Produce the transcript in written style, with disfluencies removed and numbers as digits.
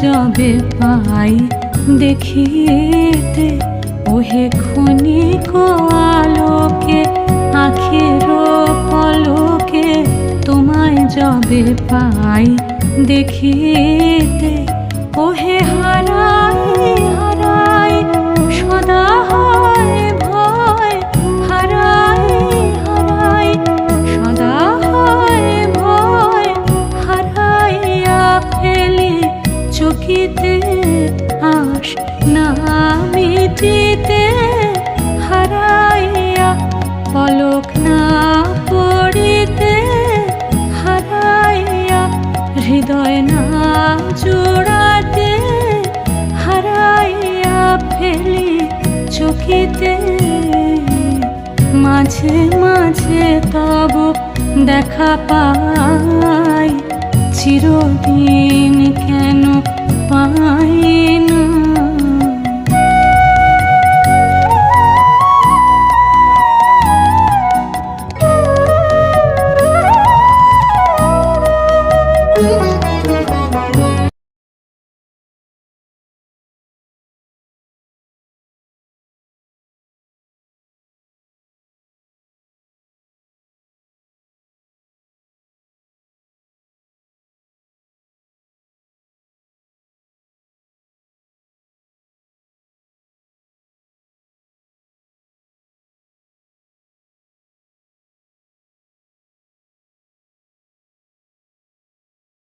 যবে পাই দেখিতে, ওহে ক্ষণিক আলোকে আখির পলকে তোমায় যবে পাই দেখিতে, ওহে হারাই হারাই সদা হয় ভয়, হারাই হারাই সদা হয় ভয়, হারাইয়া ফেলি চকিতে আশ না মিটিতে, হারাইয়া পলক না পড়িতে, হারাইয়া হৃদয় না জোড়াতে, হারাইয়া ফেলি চকিতে। মাঝে মাঝে তব দেখা পাই, চিরদিন কেন পাই